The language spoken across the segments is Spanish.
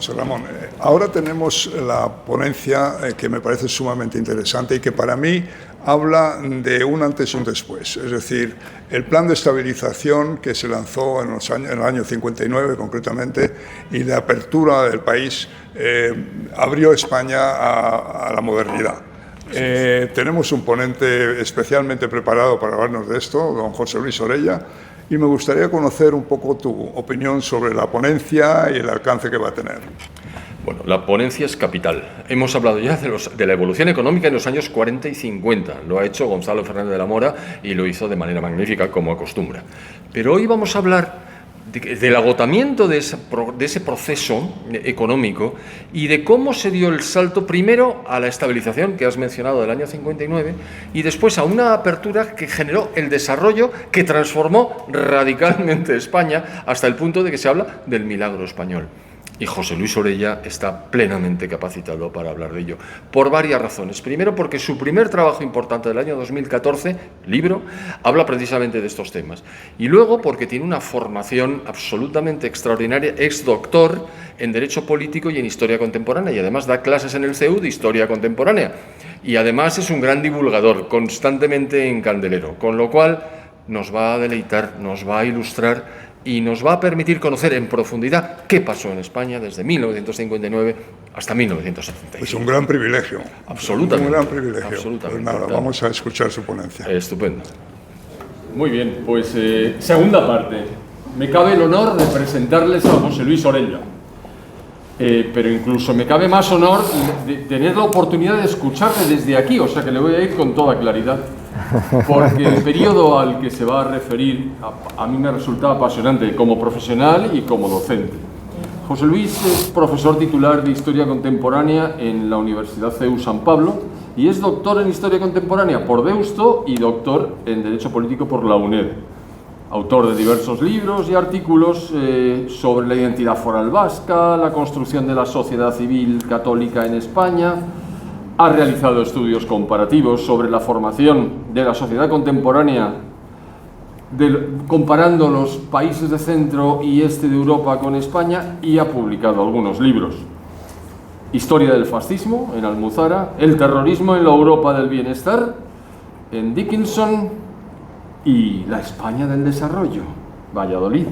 José Ramón. Ahora tenemos la ponencia que me parece sumamente interesante y que para mí habla de un antes y un después. Es decir, el plan de estabilización que se lanzó en el año 59 concretamente y de apertura del país abrió España a la modernidad. Tenemos un ponente especialmente preparado para hablarnos de esto, don José Luis Orella, y me gustaría conocer un poco tu opinión sobre la ponencia y el alcance que va a tener. Bueno, la ponencia es capital. Hemos hablado ya de la evolución económica en los años 40 y 50. Lo ha hecho Gonzalo Fernández de la Mora y lo hizo de manera magnífica, como acostumbra. Pero hoy vamos a hablar del agotamiento de ese proceso económico y de cómo se dio el salto primero a la estabilización que has mencionado del año 59 y después a una apertura que generó el desarrollo que transformó radicalmente España hasta el punto de que se habla del milagro español. Y José Luis Orella está plenamente capacitado para hablar de ello, por varias razones. Primero, porque su primer trabajo importante del año 2014, libro, habla precisamente de estos temas. Y luego, porque tiene una formación absolutamente extraordinaria, ex doctor en Derecho Político y en Historia Contemporánea, y además da clases en el CEU de Historia Contemporánea. Y además es un gran divulgador, constantemente en candelero, con lo cual nos va a deleitar, nos va a ilustrar y nos va a permitir conocer en profundidad qué pasó en España desde 1959 hasta 1975. Es un gran privilegio. Absolutamente. Un gran privilegio. Absolutamente. Pues nada, vamos a escuchar su ponencia. Estupendo. Muy bien, pues segunda parte. Me cabe el honor de presentarles a José Luis Orella. Pero incluso me cabe más honor de tener la oportunidad de escucharle desde aquí, o sea que le voy a ir con toda claridad. Porque el periodo al que se va a referir a mí me resulta apasionante como profesional y como docente. José Luis es profesor titular de Historia Contemporánea en la Universidad CEU San Pablo y es doctor en Historia Contemporánea por Deusto y doctor en Derecho Político por la UNED. Autor de diversos libros y artículos sobre la identidad foral vasca, la construcción de la sociedad civil católica en España. Ha realizado estudios comparativos sobre la formación de la sociedad contemporánea, comparando los países de centro y este de Europa con España, y ha publicado algunos libros. Historia del fascismo, en Almuzara, El terrorismo en la Europa del bienestar, en Dickinson, y La España del desarrollo, Valladolid,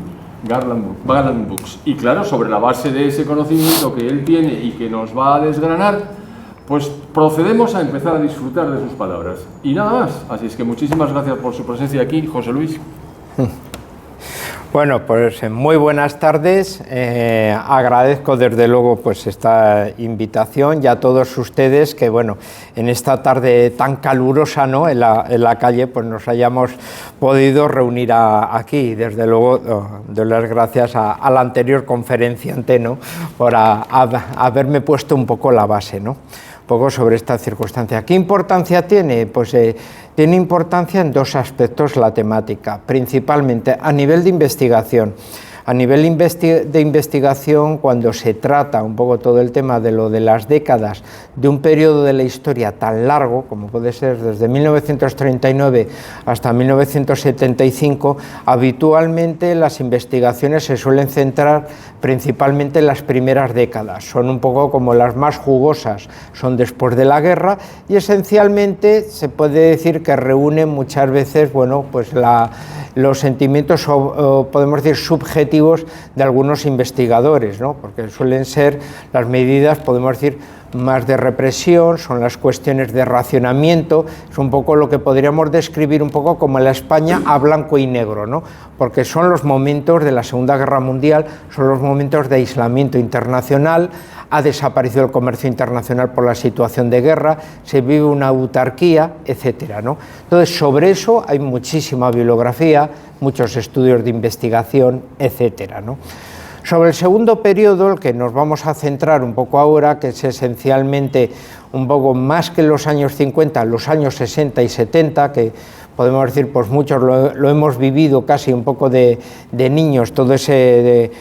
Garland Books. Y claro, sobre la base de ese conocimiento que él tiene y que nos va a desgranar, pues procedemos a empezar a disfrutar de sus palabras. Y nada más. Así es que muchísimas gracias por su presencia aquí, José Luis. Bueno, pues muy buenas tardes. Agradezco desde luego pues esta invitación y a todos ustedes que bueno, en esta tarde tan calurosa, ¿no?, en la calle, pues nos hayamos podido reunir aquí. Desde luego doy las gracias a la anterior conferenciante, ¿no?, por haberme puesto un poco la base, ¿no?, un poco sobre esta circunstancia. ¿Qué importancia tiene? Pues tiene importancia en dos aspectos la temática, principalmente a nivel de investigación. A nivel de investigación, cuando se trata un poco todo el tema de lo de las décadas de un periodo de la historia tan largo, como puede ser desde 1939 hasta 1975, habitualmente las investigaciones se suelen centrar principalmente en las primeras décadas. Son un poco como las más jugosas, son después de la guerra, y esencialmente se puede decir que reúnen muchas veces, bueno, pues los sentimientos, podemos decir, subjetivos de algunos investigadores, ¿no?, porque suelen ser las medidas, podemos decir, más de represión, son las cuestiones de racionamiento, es un poco lo que podríamos describir un poco como la España a blanco y negro, ¿no?, porque son los momentos de la Segunda Guerra Mundial, son los momentos de aislamiento internacional, ha desaparecido el comercio internacional por la situación de guerra, se vive una autarquía, etcétera, ¿no? Entonces, sobre eso hay muchísima bibliografía, muchos estudios de investigación, etcétera, ¿no? Sobre el segundo periodo, el que nos vamos a centrar un poco ahora, que es esencialmente un poco más que los años 50, los años 60 y 70, que podemos decir, pues muchos lo hemos vivido casi un poco de niños, todo ese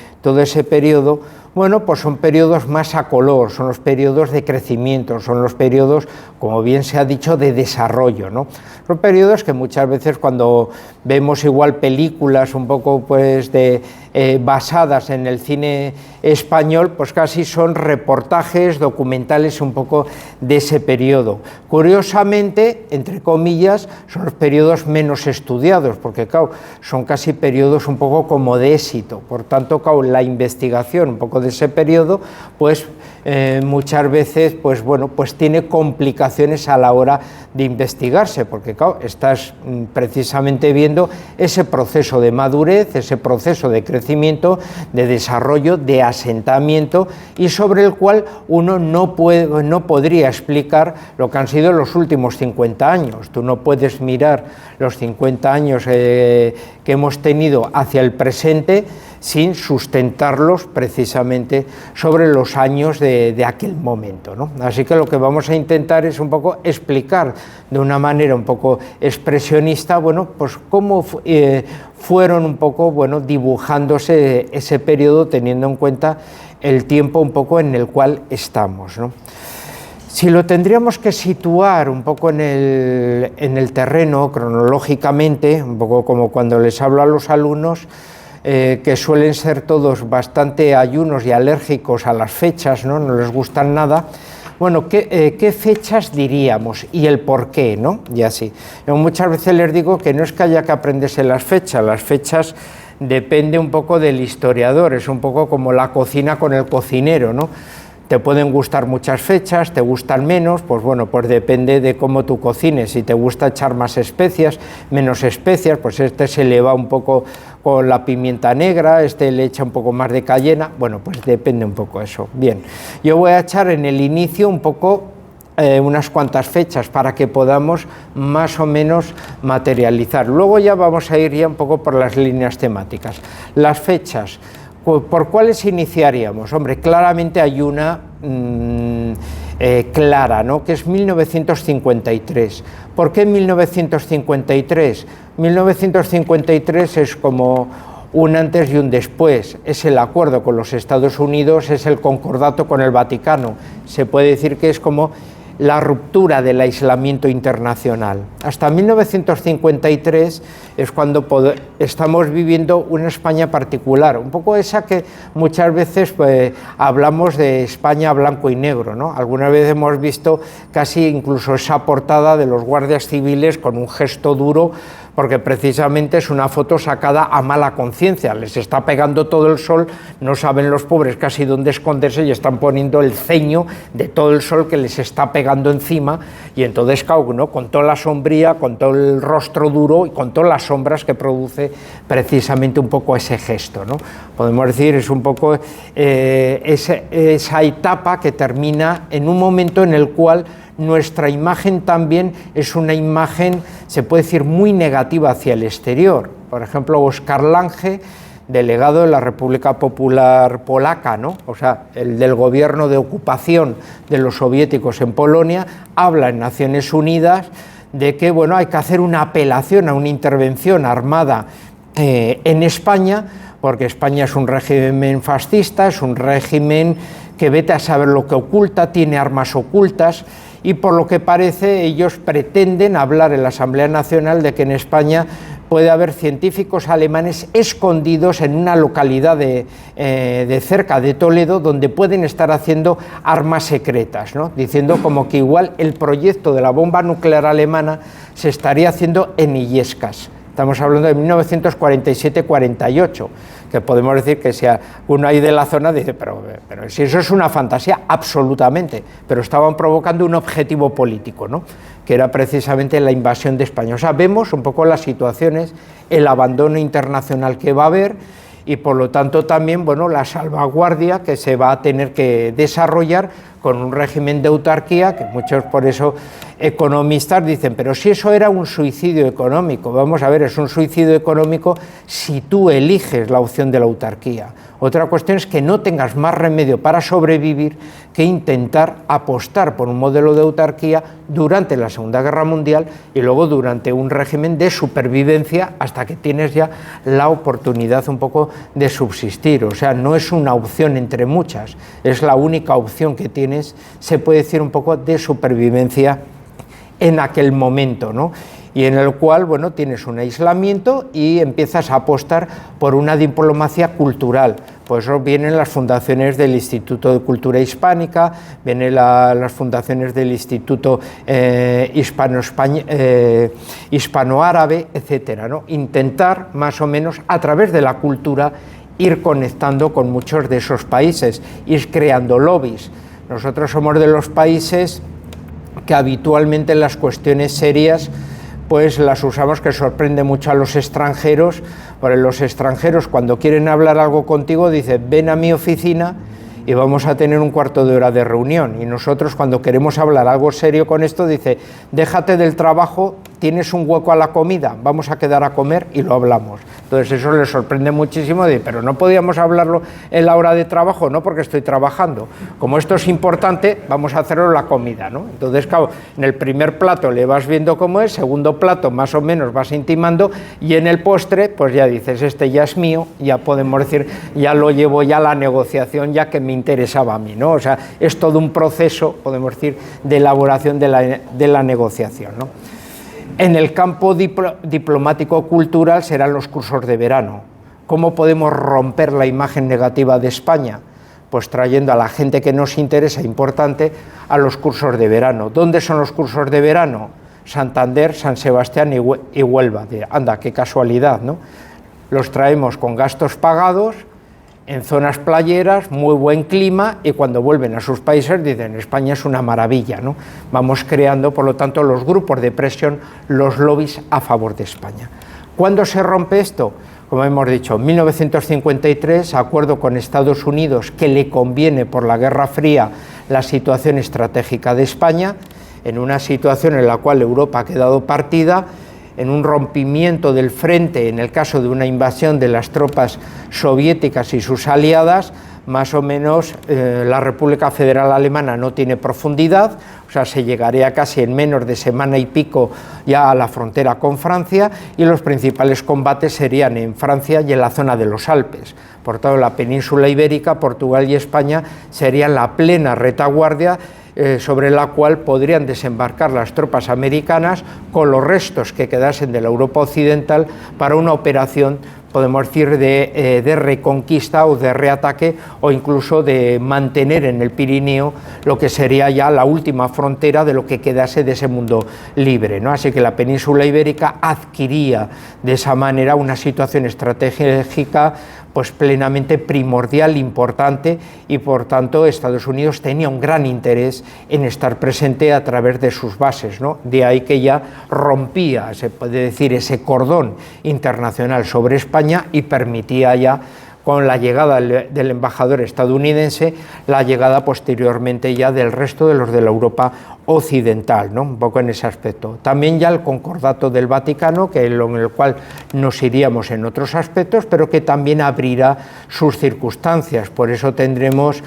periodo. Bueno, pues son periodos más a color, son los periodos de crecimiento, son los periodos, como bien se ha dicho, de desarrollo, ¿no? Son periodos que muchas veces cuando vemos igual películas un poco pues de basadas en el cine español, pues casi son reportajes, documentales un poco de ese periodo. Curiosamente, entre comillas, son los periodos menos estudiados, porque claro, son casi periodos un poco como de éxito. Por tanto, claro, la investigación un poco de ese periodo, pues muchas veces, pues bueno, pues tiene complicaciones a la hora de investigarse, porque claro, estás precisamente viendo ese proceso de madurez, ese proceso de crecimiento, de desarrollo, de asentamiento, y sobre el cual uno no podría explicar lo que han sido los últimos 50 años. Tú no puedes mirar los 50 años que hemos tenido hacia el presente sin sustentarlos precisamente sobre los años de aquel momento, ¿no? Así que lo que vamos a intentar es un poco explicar de una manera un poco expresionista, bueno, pues cómo fueron un poco, bueno, dibujándose ese periodo, teniendo en cuenta el tiempo un poco en el cual estamos, ¿no? Si lo tendríamos que situar un poco en el terreno cronológicamente, un poco como cuando les hablo a los alumnos, que suelen ser todos bastante ayunos y alérgicos a las fechas, ¿no? No les gustan nada. Bueno, ¿qué fechas diríamos y el por qué, ¿no? Y así. Yo muchas veces les digo que no es que haya que aprenderse las fechas depende un poco del historiador, es un poco como la cocina con el cocinero, ¿no? Te pueden gustar muchas fechas, te gustan menos, pues bueno, pues depende de cómo tú cocines. Si te gusta echar más especias, menos especias, pues este se le va un poco con la pimienta negra, este le echa un poco más de cayena, bueno, pues depende un poco eso. Bien, yo voy a echar en el inicio un poco unas cuantas fechas para que podamos más o menos materializar. Luego ya vamos a ir ya un poco por las líneas temáticas. Las fechas, ¿por cuáles iniciaríamos? Hombre, claramente hay una clara, ¿no? Que es 1953. ¿Por qué 1953? 1953 es como un antes y un después, es el acuerdo con los Estados Unidos, es el concordato con el Vaticano. Se puede decir que es como la ruptura del aislamiento internacional. Hasta 1953 es cuando estamos viviendo una España particular, un poco esa que muchas veces hablamos de España blanco y negro, ¿no? Alguna vez hemos visto casi incluso esa portada de los guardias civiles con un gesto duro, porque precisamente es una foto sacada a mala conciencia, les está pegando todo el sol, no saben los pobres casi dónde esconderse y están poniendo el ceño de todo el sol que les está pegando encima, y entonces, ¿no? Con toda la sombría, con todo el rostro duro y con todas las sombras que produce precisamente un poco ese gesto, ¿no? Podemos decir, es un poco esa etapa que termina en un momento en el cual nuestra imagen también es una imagen, se puede decir, muy negativa hacia el exterior. Por ejemplo, Oskar Lange, delegado de la República Popular Polaca, ¿no? O sea, el del gobierno de ocupación de los soviéticos en Polonia, habla en Naciones Unidas de que, bueno, hay que hacer una apelación a una intervención armada en España, porque España es un régimen fascista, es un régimen que vete a saber lo que oculta, tiene armas ocultas, y por lo que parece ellos pretenden hablar en la Asamblea Nacional de que en España puede haber científicos alemanes escondidos en una localidad de cerca de Toledo, donde pueden estar haciendo armas secretas, ¿no? Diciendo como que igual el proyecto de la bomba nuclear alemana se estaría haciendo en Illescas. Estamos hablando de 1947-48, que podemos decir que si uno ahí de la zona dice, pero si eso es una fantasía, absolutamente, pero estaban provocando un objetivo político, ¿no? Que era precisamente la invasión de España. O sea, vemos un poco las situaciones, el abandono internacional que va a haber y por lo tanto también, bueno, la salvaguardia que se va a tener que desarrollar con un régimen de autarquía, que muchos por eso economistas dicen, pero si eso era un suicidio económico, vamos a ver, es un suicidio económico si tú eliges la opción de la autarquía. Otra cuestión es que no tengas más remedio para sobrevivir que intentar apostar por un modelo de autarquía durante la Segunda Guerra Mundial y luego durante un régimen de supervivencia hasta que tienes ya la oportunidad un poco de subsistir. O sea, no es una opción entre muchas, es la única opción que tienes, se puede decir un poco de supervivencia en aquel momento, ¿no? y en el cual, bueno, tienes un aislamiento y empiezas a apostar por una diplomacia cultural. Por eso vienen las fundaciones del Instituto de Cultura Hispánica, vienen las fundaciones del Instituto Hispano-Árabe, etcétera, ¿no? Intentar, más o menos, a través de la cultura, ir conectando con muchos de esos países, ir creando lobbies. Nosotros somos de los países que habitualmente las cuestiones serias pues las usamos, que sorprende mucho a los extranjeros, porque los extranjeros cuando quieren hablar algo contigo dicen ven a mi oficina y vamos a tener un cuarto de hora de reunión, y nosotros cuando queremos hablar algo serio con esto dice déjate del trabajo, tienes un hueco a la comida, vamos a quedar a comer y lo hablamos. Entonces eso les sorprende muchísimo, pero no podíamos hablarlo en la hora de trabajo, no, porque estoy trabajando, como esto es importante vamos a hacerlo en la comida, ¿no? Entonces claro, en el primer plato le vas viendo cómo es, segundo plato más o menos vas intimando, y en el postre pues ya dices este ya es mío, ya podemos decir, ya lo llevo ya a la negociación, ya que me interesaba a mí, ¿no? O sea, es todo un proceso, podemos decir, de elaboración de la negociación, ¿no? En el campo diplomático-cultural serán los cursos de verano. ¿Cómo podemos romper la imagen negativa de España? Pues trayendo a la gente que nos interesa, importante, a los cursos de verano. ¿Dónde son los cursos de verano? Santander, San Sebastián y Huelva. Anda, qué casualidad, ¿no? Los traemos con gastos pagados, en zonas playeras, muy buen clima, y cuando vuelven a sus países dicen España es una maravilla, ¿no? Vamos creando, por lo tanto, los grupos de presión, los lobbies a favor de España. ¿Cuándo se rompe esto? Como hemos dicho, en 1953, acuerdo con Estados Unidos, que le conviene por la Guerra Fría la situación estratégica de España, en una situación en la cual Europa ha quedado partida, en un rompimiento del frente en el caso de una invasión de las tropas soviéticas y sus aliadas, más o menos la República Federal Alemana no tiene profundidad, o sea, se llegaría casi en menos de semana y pico ya a la frontera con Francia, y los principales combates serían en Francia y en la zona de los Alpes. Por tanto, la península ibérica, Portugal y España serían la plena retaguardia sobre la cual podrían desembarcar las tropas americanas con los restos que quedasen de la Europa occidental para una operación, podemos decir, de reconquista o de reataque, o incluso de mantener en el Pirineo lo que sería ya la última frontera de lo que quedase de ese mundo libre, ¿no? Así que la península ibérica adquiría de esa manera una situación estratégica pues plenamente primordial, importante, y por tanto Estados Unidos tenía un gran interés en estar presente a través de sus bases, ¿no? De ahí que ya rompía, se puede decir, ese cordón internacional sobre España y permitía ya, con la llegada del embajador estadounidense, la llegada posteriormente ya del resto de los de la Europa occidental, ¿no? Un poco en ese aspecto. También ya el concordato del Vaticano, en el cual nos iríamos en otros aspectos, pero que también abrirá sus circunstancias. Por eso tendremos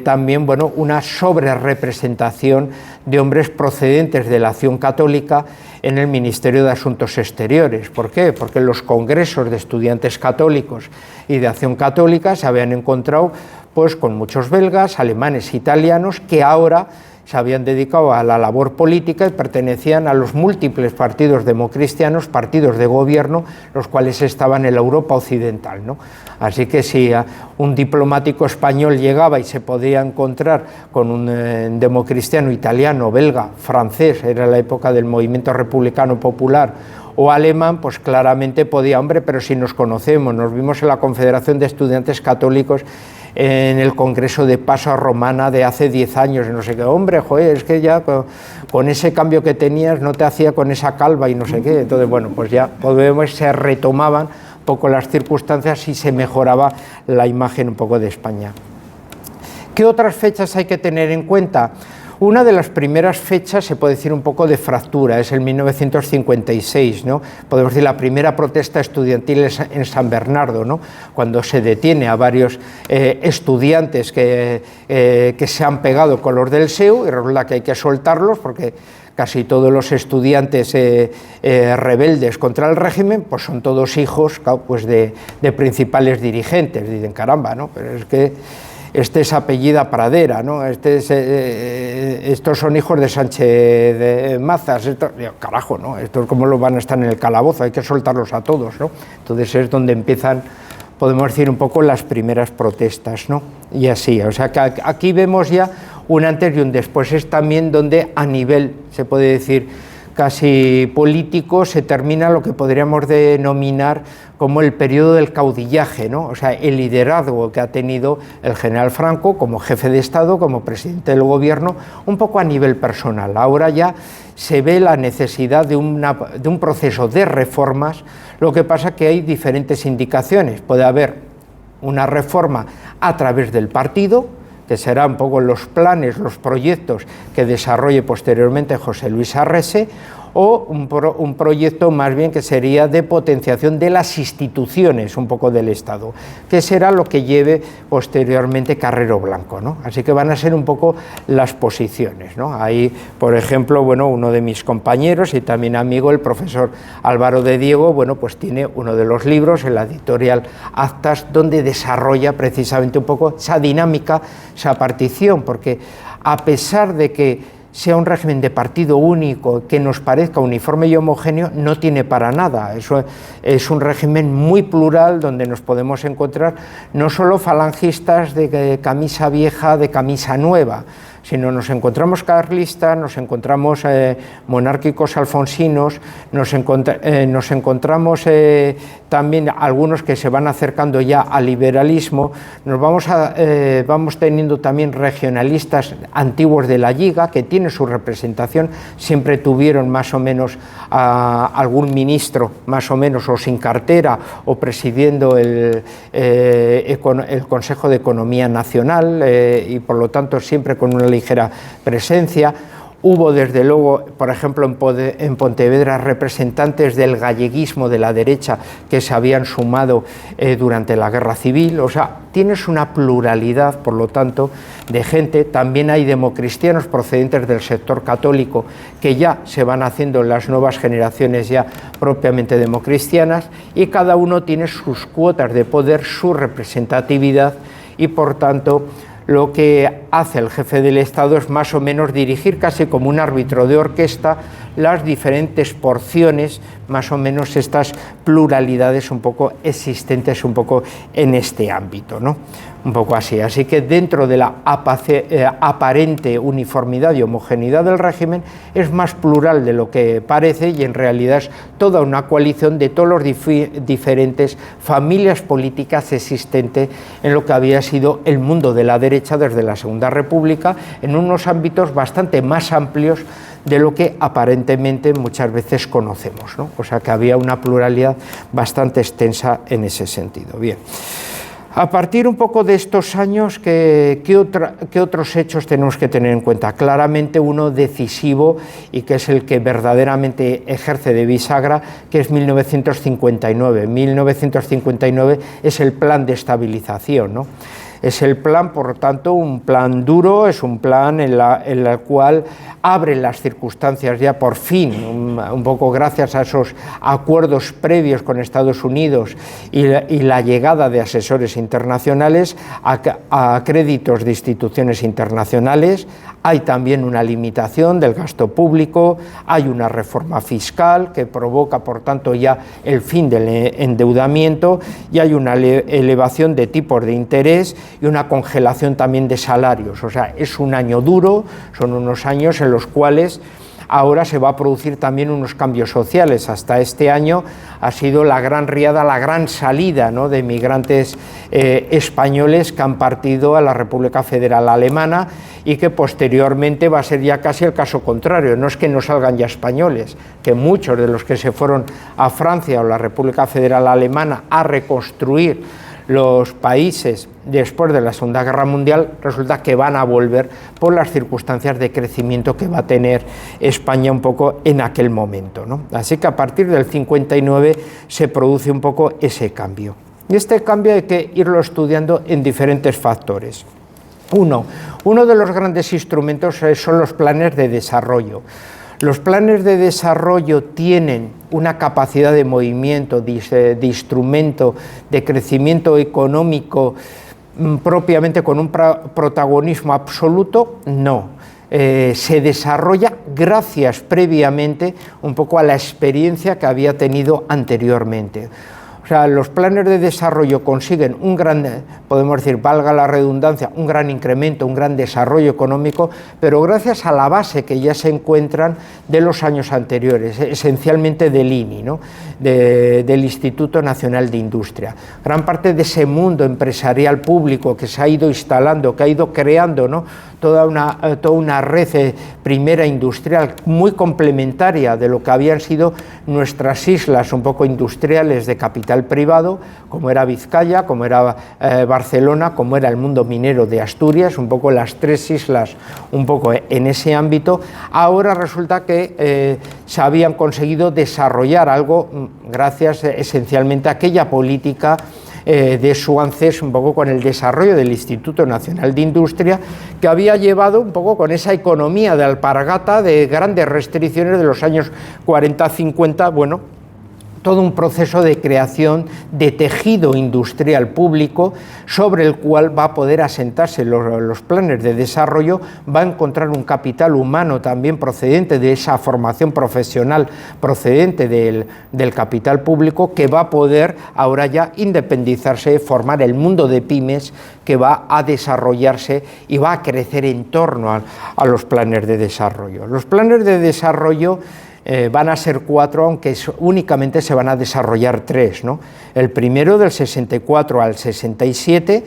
también, bueno, una sobrerepresentación de hombres procedentes de la acción católica en el Ministerio de Asuntos Exteriores. ¿Por qué? Porque los congresos de estudiantes católicos y de acción católica se habían encontrado pues con muchos belgas, alemanes, italianos, que ahora se habían dedicado a la labor política y pertenecían a los múltiples partidos democristianos, partidos de gobierno, los cuales estaban en la Europa occidental, ¿no? Así que si un diplomático español llegaba y se podía encontrar con un democristiano italiano, belga, francés, era la época del movimiento republicano popular, o alemán, pues claramente podía, hombre, pero si nos conocemos, nos vimos en la Confederación de Estudiantes Católicos en el Congreso de Paso a Romana de hace 10 años, y no sé qué, hombre, joder, es que ya con ese cambio que tenías no te hacía con esa calva y no sé qué. Entonces, bueno, pues ya podemos, se retomaban un poco las circunstancias y se mejoraba la imagen un poco de España. ¿Qué otras fechas hay que tener en cuenta? Una de las primeras fechas, se puede decir un poco de fractura, es el 1956, ¿no? Podemos decir la primera protesta estudiantil en San Bernardo, ¿no? Cuando se detiene a varios estudiantes que se han pegado con los del SEU, y resulta que hay que soltarlos porque casi todos los estudiantes rebeldes contra el régimen pues son todos hijos, pues de principales dirigentes. Dicen, caramba, ¿no? Pero es que este es apellida Pradera, ¿no? Estos son hijos de Sánchez de Mazas, carajo, ¿no? Estos cómo los van a estar en el calabozo, hay que soltarlos a todos, ¿no? Entonces es donde empiezan, podemos decir, un poco las primeras protestas, ¿no? Y así, o sea que aquí vemos ya un antes y un después, es también donde a nivel, se puede decir, casi político, se termina lo que podríamos denominar como el periodo del caudillaje, ¿no? O sea, el liderazgo que ha tenido el general Franco como jefe de Estado, como presidente del gobierno, un poco a nivel personal. Ahora ya se ve la necesidad de un proceso de reformas, lo que pasa que hay diferentes indicaciones. Puede haber una reforma a través del partido, que será un poco los planes, los proyectos que desarrolle posteriormente José Luis Arrese, o un proyecto más bien que sería de potenciación de las instituciones un poco del Estado, que será lo que lleve posteriormente Carrero Blanco, ¿no? Así que van a ser un poco las posiciones, ¿no? Ahí, por ejemplo, bueno, uno de mis compañeros y también amigo, el profesor Álvaro de Diego, bueno, pues tiene uno de los libros en la editorial Actas, donde desarrolla precisamente un poco esa dinámica, esa partición, porque a pesar de que sea un régimen de partido único que nos parezca uniforme y homogéneo, no tiene para nada. Eso es un régimen muy plural donde nos podemos encontrar no solo falangistas de camisa vieja, de camisa nueva, sino nos encontramos carlistas, nos encontramos monárquicos alfonsinos, nos encontramos también algunos que se van acercando ya al liberalismo, vamos teniendo también regionalistas antiguos de la Lliga, que tienen su representación, siempre tuvieron más o menos algún ministro, más o menos, o sin cartera, o presidiendo el Consejo de Economía Nacional, y por lo tanto siempre con una ligera presencia. Hubo desde luego, por ejemplo, en Pontevedra, representantes del galleguismo de la derecha que se habían sumado durante la Guerra Civil. O sea, tienes una pluralidad, por lo tanto, de gente. También hay democristianos procedentes del sector católico que ya se van haciendo en las nuevas generaciones ya propiamente democristianas, y cada uno tiene sus cuotas de poder, su representatividad, y por tanto lo que hace el jefe del Estado es más o menos dirigir casi como un árbitro de orquesta las diferentes porciones, más o menos estas pluralidades un poco existentes un poco en este ámbito, ¿no? Un poco así. Así que dentro de la aparente uniformidad y homogeneidad del régimen es más plural de lo que parece, y en realidad es toda una coalición de todos los diferentes familias políticas existentes en lo que había sido el mundo de la derecha desde la Segunda República, en unos ámbitos bastante más amplios de lo que aparentemente muchas veces conocemos, ¿no? O sea que había una pluralidad bastante extensa en ese sentido. Bien. A partir un poco de estos años, ¿qué otros hechos tenemos que tener en cuenta? Claramente uno decisivo, y que es el que verdaderamente ejerce de bisagra, que es 1959. 1959 es el plan de estabilización, ¿no? Es el plan, por lo tanto, un plan duro, es un plan en el cual abren las circunstancias ya por fin, un poco gracias a esos acuerdos previos con Estados Unidos y la llegada de asesores internacionales a créditos de instituciones internacionales. Hay también una limitación del gasto público, hay una reforma fiscal que provoca, por tanto, ya el fin del endeudamiento, y hay una elevación de tipos de interés y una congelación también de salarios. O sea, es un año duro, son unos años en los cuales ahora se va a producir también unos cambios sociales. Hasta este año ha sido la gran riada, la gran salida, ¿no?, de migrantes españoles que han partido a la República Federal Alemana, y que posteriormente va a ser ya casi el caso contrario. No es que no salgan ya españoles, que muchos de los que se fueron a Francia o la República Federal Alemana a reconstruir los países después de la Segunda Guerra Mundial, resulta que van a volver por las circunstancias de crecimiento que va a tener España un poco en aquel momento, ¿no? Así que a partir del 59 se produce un poco ese cambio. Y este cambio hay que irlo estudiando en diferentes factores. Uno de los grandes instrumentos son los planes de desarrollo. Los planes de desarrollo tienen una capacidad de movimiento, de instrumento, de crecimiento económico propiamente con un protagonismo absoluto, no. Se desarrolla gracias previamente un poco a la experiencia que había tenido anteriormente. O sea, los planes de desarrollo consiguen un gran, podemos decir, valga la redundancia, un gran incremento, un gran desarrollo económico, pero gracias a la base que ya se encuentran de los años anteriores, esencialmente del INI, ¿no? Del Instituto Nacional de Industria. Gran parte de ese mundo empresarial público que se ha ido instalando, que ha ido creando, ¿no?, toda una red primera industrial muy complementaria de lo que habían sido nuestras islas un poco industriales de capital privado, como era Vizcaya, como era Barcelona, como era el mundo minero de Asturias, un poco las tres islas un poco en ese ámbito. Ahora resulta que se habían conseguido desarrollar algo gracias esencialmente a aquella política de Suances, un poco con el desarrollo del Instituto Nacional de Industria, que había llevado un poco con esa economía de alpargata, de grandes restricciones de los años 40-50, bueno, todo un proceso de creación de tejido industrial público sobre el cual va a poder asentarse los planes de desarrollo, va a encontrar un capital humano también procedente de esa formación profesional procedente del capital público, que va a poder ahora ya independizarse, formar el mundo de pymes que va a desarrollarse y va a crecer en torno a los planes de desarrollo. Los planes de desarrollo van a ser 4, aunque únicamente se van a desarrollar 3, ¿no? El primero del 64 al 67,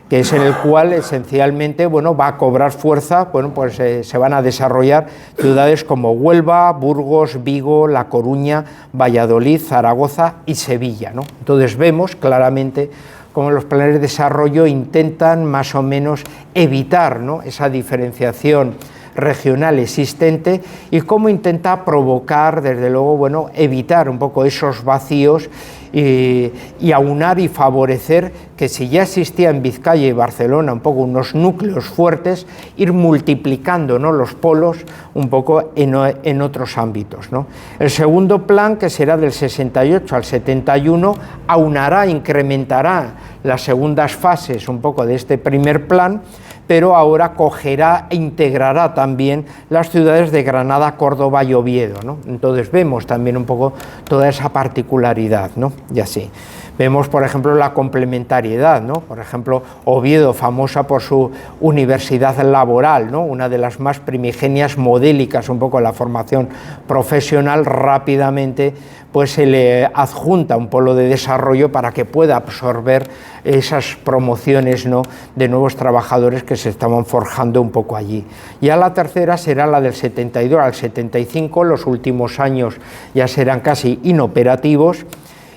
que es en el cual esencialmente, bueno, va a cobrar fuerza, bueno, pues se van a desarrollar ciudades como Huelva, Burgos, Vigo, La Coruña, Valladolid, Zaragoza y Sevilla, ¿no? Entonces vemos claramente cómo los planes de desarrollo intentan más o menos evitar, ¿no?, esa diferenciación regional existente y cómo intenta provocar, desde luego, bueno, evitar un poco esos vacíos y aunar y favorecer que, si ya existía en Vizcaya y Barcelona un poco unos núcleos fuertes, ir multiplicando, ¿no?, los polos un poco en otros ámbitos, ¿no? El segundo plan, que será del 68 al 71, aunará, incrementará las segundas fases un poco de este primer plan, pero ahora cogerá e integrará también las ciudades de Granada, Córdoba y Oviedo, ¿no? Entonces vemos también un poco toda esa particularidad, ¿no? Y así. Vemos, por ejemplo, la complementariedad, ¿no? Por ejemplo, Oviedo, famosa por su universidad laboral, ¿no?, una de las más primigenias, modélicas un poco en la formación profesional, rápidamente pues se le adjunta un polo de desarrollo para que pueda absorber esas promociones, ¿no?, de nuevos trabajadores que se estaban forjando un poco allí. Ya la tercera será la del 72 al 75, los últimos años ya serán casi inoperativos.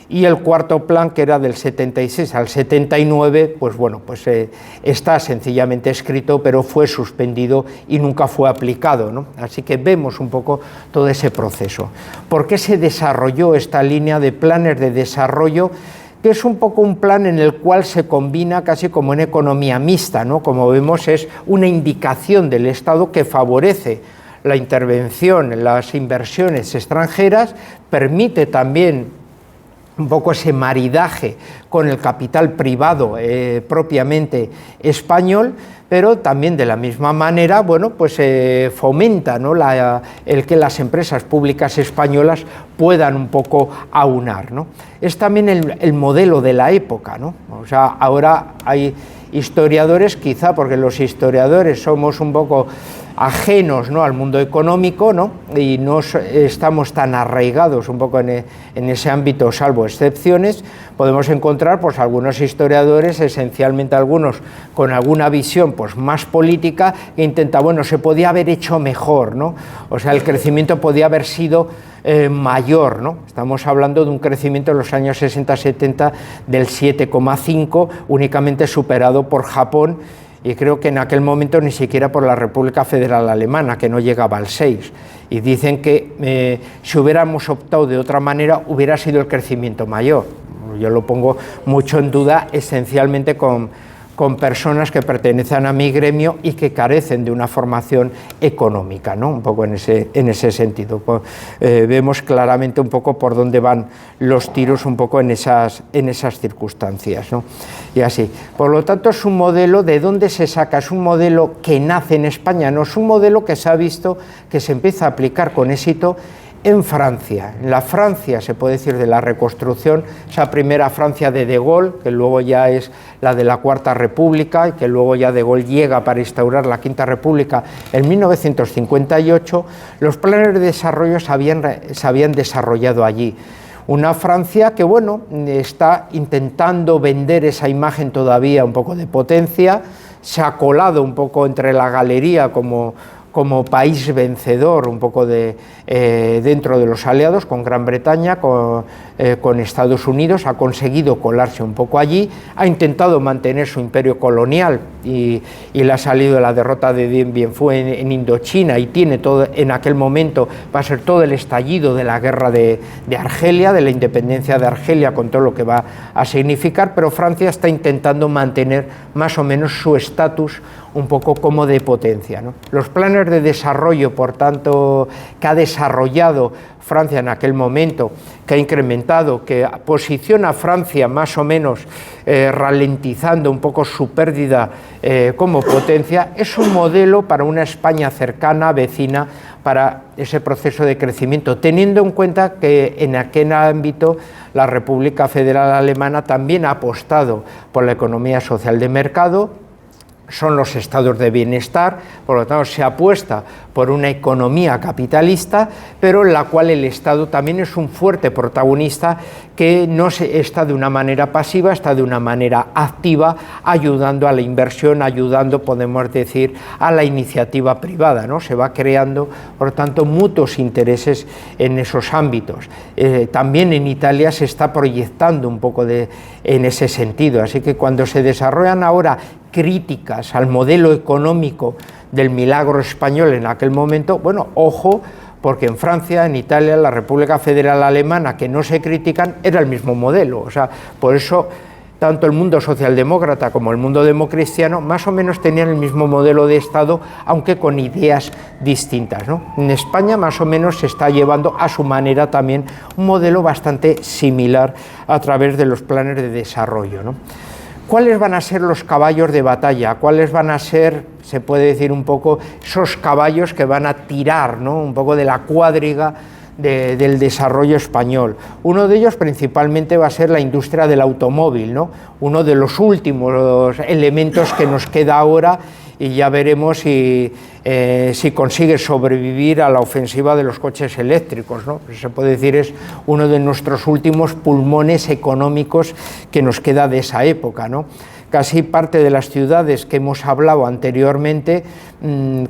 Y el cuarto plan, que era del 76 al 79, pues bueno, pues está sencillamente escrito, pero fue suspendido y nunca fue aplicado, ¿no? Así que vemos un poco todo ese proceso. ¿Por qué se desarrolló esta línea de planes de desarrollo, que es un poco un plan en el cual se combina casi como en economía mixta, ¿no? Como vemos, es una indicación del Estado que favorece la intervención en las inversiones extranjeras, permite también un poco ese maridaje con el capital privado propiamente español, pero también de la misma manera, bueno, pues fomenta, ¿no?, el que las empresas públicas españolas puedan un poco aunar, ¿no? Es también el modelo de la época, ¿no? O sea, ahora hay historiadores, quizá porque los historiadores somos un poco ajenos, ¿no?, al mundo económico, ¿no?, y no estamos tan arraigados un poco en ese ámbito, salvo excepciones. Podemos encontrar pues algunos historiadores, esencialmente algunos con alguna visión pues más política, que intenta, bueno, se podía haber hecho mejor, ¿no? O sea, el crecimiento podía haber sido mayor, ¿no? Estamos hablando de un crecimiento en los años 60-70 del 7,5, únicamente superado por Japón, y creo que en aquel momento ni siquiera por la República Federal Alemana, que no llegaba al 6. Y dicen que si hubiéramos optado de otra manera, hubiera sido el crecimiento mayor. Yo lo pongo mucho en duda, esencialmente con con personas que pertenecen a mi gremio y que carecen de una formación económica, ¿no? Un poco en ese sentido. Pues, vemos claramente un poco por dónde van los tiros un poco en esas circunstancias, ¿no? Y así. Por lo tanto, es un modelo de dónde se saca, es un modelo que nace en España, no es un modelo que se ha visto que se empieza a aplicar con éxito en Francia. En la Francia, se puede decir, de la reconstrucción, esa primera Francia de Gaulle, que luego ya es la de la Cuarta República, y que luego ya de Gaulle llega para instaurar la Quinta República en 1958, los planes de desarrollo se habían desarrollado allí. Una Francia que, bueno, está intentando vender esa imagen todavía un poco de potencia, se ha colado un poco entre la galería como país vencedor, un poco dentro de los aliados, con Gran Bretaña, con Estados Unidos, ha conseguido colarse un poco allí, ha intentado mantener su imperio colonial y le ha salido la derrota de Dien Bien Phu en Indochina, y tiene todo, en aquel momento va a ser todo el estallido de la guerra de Argelia, de la independencia de Argelia, con todo lo que va a significar, pero Francia está intentando mantener más o menos su estatus un poco como de potencia, ¿no? Los planes de desarrollo, por tanto, que ha desarrollado Francia en aquel momento, que ha incrementado, que posiciona a Francia más o menos ralentizando un poco su pérdida como potencia, es un modelo para una España cercana, vecina, para ese proceso de crecimiento, teniendo en cuenta que en aquel ámbito la República Federal Alemana también ha apostado por la economía social de mercado. Son los estados de bienestar, por lo tanto se apuesta por una economía capitalista, pero en la cual el Estado también es un fuerte protagonista, que no está de una manera pasiva, está de una manera activa, ayudando a la inversión, ayudando, podemos decir, a la iniciativa privada, ¿no? Se va creando, por tanto, mutuos intereses en esos ámbitos. También en Italia se está proyectando un poco en ese sentido, así que cuando se desarrollan ahora críticas al modelo económico del milagro español en aquel momento, bueno, ojo, porque en Francia, en Italia, en la República Federal Alemana, que no se critican, era el mismo modelo. O sea, por eso tanto el mundo socialdemócrata como el mundo democristiano más o menos tenían el mismo modelo de Estado, aunque con ideas distintas, ¿no? En España más o menos se está llevando a su manera también un modelo bastante similar a través de los planes de desarrollo, ¿no? ¿Cuáles van a ser los caballos de batalla? ¿Cuáles van a ser, se puede decir un poco, esos caballos que van a tirar, ¿no?, un poco de la cuadriga del desarrollo español? Uno de ellos principalmente va a ser la industria del automóvil, ¿no?, uno de los últimos elementos que nos queda ahora, y ya veremos si consigue sobrevivir a la ofensiva de los coches eléctricos, ¿no? Se puede decir es uno de nuestros últimos pulmones económicos que nos queda de esa época, ¿no? Casi parte de las ciudades que hemos hablado anteriormente,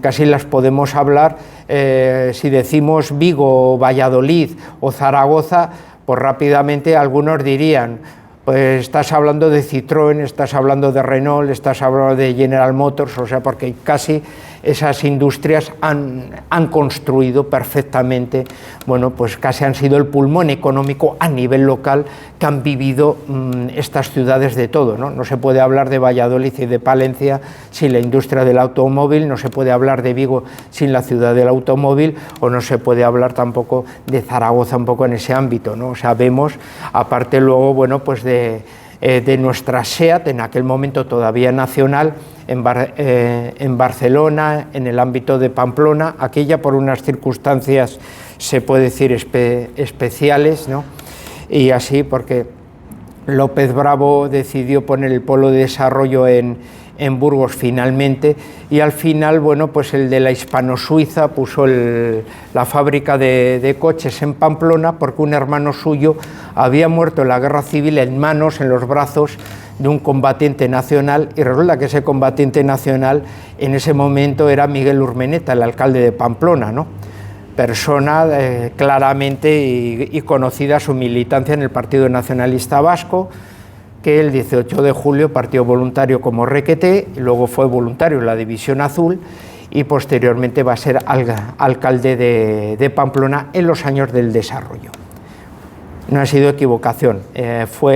casi las podemos hablar, si decimos Vigo, Valladolid o Zaragoza, pues rápidamente algunos dirían, pues estás hablando de Citroën, estás hablando de Renault, estás hablando de General Motors, o sea, porque casi esas industrias han construido perfectamente, bueno, pues casi han sido el pulmón económico a nivel local que han vivido estas ciudades de todo, ¿no? No se puede hablar de Valladolid y de Palencia sin la industria del automóvil, no se puede hablar de Vigo sin la ciudad del automóvil, o no se puede hablar tampoco de Zaragoza un poco en ese ámbito, ¿no? O sea, vemos, aparte luego, bueno, pues de nuestra SEAT, en aquel momento todavía nacional, en Barcelona, en el ámbito de Pamplona, aquella por unas circunstancias, se puede decir, especiales, ¿no? Y así porque López Bravo decidió poner el polo de desarrollo en Burgos finalmente, y al final, bueno, pues el de la Hispano-Suiza puso la fábrica de coches en Pamplona, porque un hermano suyo había muerto en la guerra civil en los brazos de un combatiente nacional, y resulta que ese combatiente nacional en ese momento era Miguel Urmeneta, el alcalde de Pamplona, ¿no? Persona claramente y conocida su militancia en el Partido Nacionalista Vasco, que el 18 de julio partió voluntario como Requeté, luego fue voluntario en la División Azul y posteriormente va a ser alcalde de Pamplona en los años del desarrollo. No ha sido equivocación,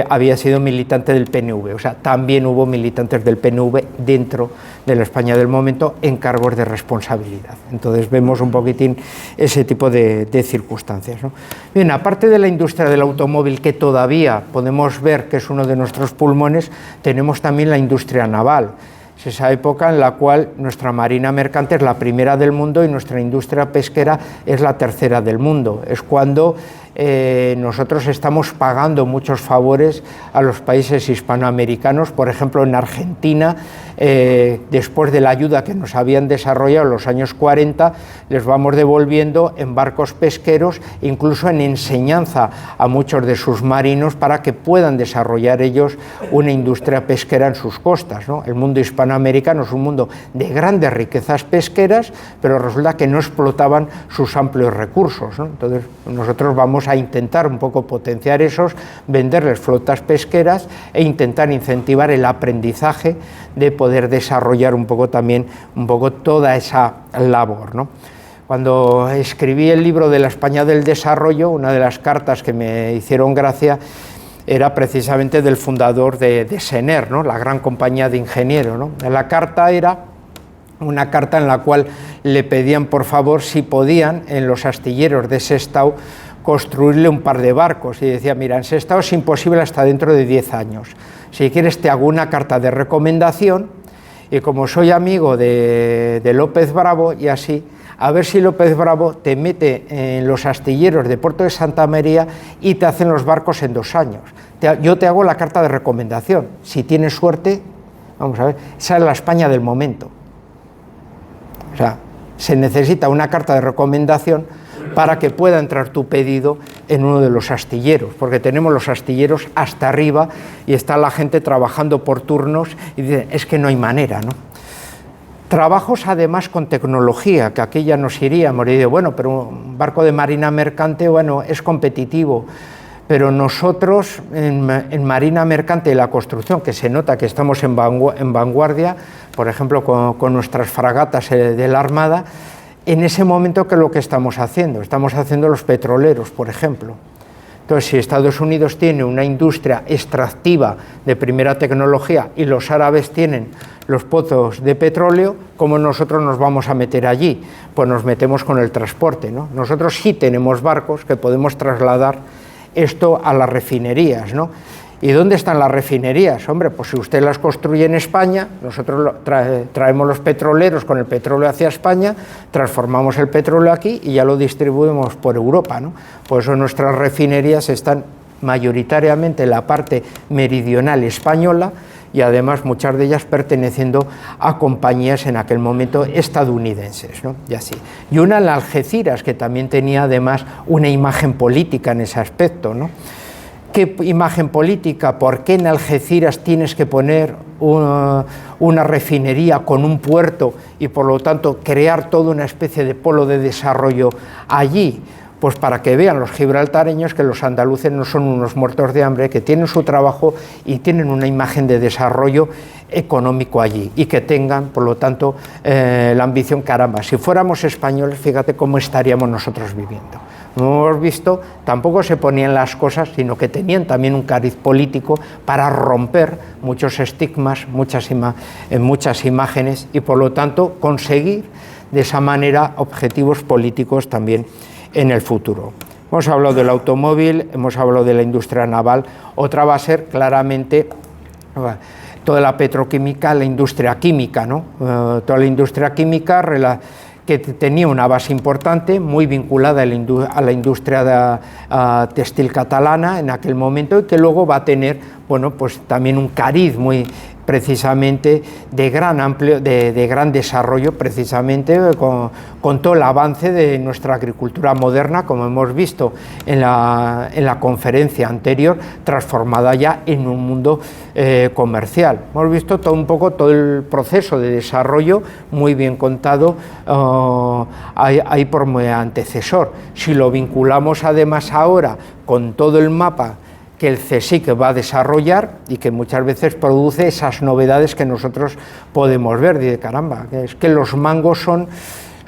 había sido militante del PNV, o sea, también hubo militantes del PNV dentro de la España del momento en cargos de responsabilidad. Entonces vemos un poquitín ese tipo de circunstancias, ¿no? Bien, aparte de la industria del automóvil, que todavía podemos ver que es uno de nuestros pulmones, tenemos también la industria naval. Es esa época en la cual nuestra marina mercante es la primera del mundo y nuestra industria pesquera es la tercera del mundo. Es cuando nosotros estamos pagando muchos favores a los países hispanoamericanos. Por ejemplo, en Argentina, después de la ayuda que nos habían desarrollado en los años 40, les vamos devolviendo en barcos pesqueros, incluso en enseñanza a muchos de sus marinos para que puedan desarrollar ellos una industria pesquera en sus costas, ¿no? El mundo hispanoamericano es un mundo de grandes riquezas pesqueras, pero resulta que no explotaban sus amplios recursos, ¿no? Entonces nosotros vamos a intentar un poco potenciar esos, venderles flotas pesqueras e intentar incentivar el aprendizaje de poder desarrollar un poco también toda esa labor, ¿no? Cuando escribí el libro de la España del desarrollo, una de las cartas que me hicieron gracia era precisamente del fundador de Sener, ¿no? La gran compañía de ingenieros, ¿no? La carta era una carta en la cual le pedían por favor si podían en los astilleros de Sestao construirle un par de barcos, y decía, mira, en Sestao es imposible hasta dentro de 10 años, si quieres te hago una carta de recomendación, y como soy amigo de López Bravo, y así, a ver si López Bravo te mete en los astilleros de Puerto de Santa María y te hacen los barcos en 2 años. Yo te hago la carta de recomendación, si tienes suerte, vamos a ver, esa es la España del momento. O sea, se necesita una carta de recomendación para que pueda entrar tu pedido en uno de los astilleros, porque tenemos los astilleros hasta arriba y está la gente trabajando por turnos y dice, es que no hay manera, ¿no? Trabajos además con tecnología, que aquí ya nos iríamos, y digo, bueno, pero un barco de marina mercante, bueno, es competitivo, pero nosotros en marina mercante y la construcción, que se nota que estamos en vanguardia, por ejemplo, con nuestras fragatas de la Armada, en ese momento, ¿qué es lo que estamos haciendo? Estamos haciendo los petroleros, por ejemplo. Entonces, si Estados Unidos tiene una industria extractiva de primera tecnología y los árabes tienen los pozos de petróleo, ¿cómo nosotros nos vamos a meter allí? Pues nos metemos con el transporte, ¿no? Nosotros sí tenemos barcos que podemos trasladar esto a las refinerías, ¿no? ¿Y dónde están las refinerías? Hombre, pues si usted las construye en España, nosotros traemos los petroleros con el petróleo hacia España, transformamos el petróleo aquí y ya lo distribuimos por Europa, ¿no? Por eso nuestras refinerías están mayoritariamente en la parte meridional española y además muchas de ellas perteneciendo a compañías en aquel momento estadounidenses, ¿no? Y así. Y una en Algeciras, que también tenía además una imagen política en ese aspecto, ¿no? ¿Qué imagen política? ¿Por qué en Algeciras tienes que poner una refinería con un puerto y por lo tanto crear toda una especie de polo de desarrollo allí? Pues para que vean los gibraltareños que los andaluces no son unos muertos de hambre, que tienen su trabajo y tienen una imagen de desarrollo económico allí y que tengan, por lo tanto, la ambición, caramba, si fuéramos españoles, fíjate cómo estaríamos nosotros viviendo. No hemos visto, tampoco se ponían las cosas, sino que tenían también un cariz político para romper muchos estigmas, muchas imágenes y, por lo tanto, conseguir de esa manera objetivos políticos también en el futuro. Hemos hablado del automóvil, hemos hablado de la industria naval, otra va a ser claramente toda la petroquímica, la industria química, ¿no? Toda la industria química que tenía una base importante, muy vinculada a la industria textil catalana en aquel momento y que luego va a tener, bueno, pues también un cariz muy precisamente de gran desarrollo, precisamente con todo el avance de nuestra agricultura moderna, como hemos visto en la conferencia anterior, transformada ya en un mundo comercial. Hemos visto un poco todo el proceso de desarrollo muy bien contado ahí por mi antecesor. Si lo vinculamos además ahora con todo el mapa que el CSIC va a desarrollar y que muchas veces produce esas novedades que nosotros podemos ver. Dice, caramba, es que los mangos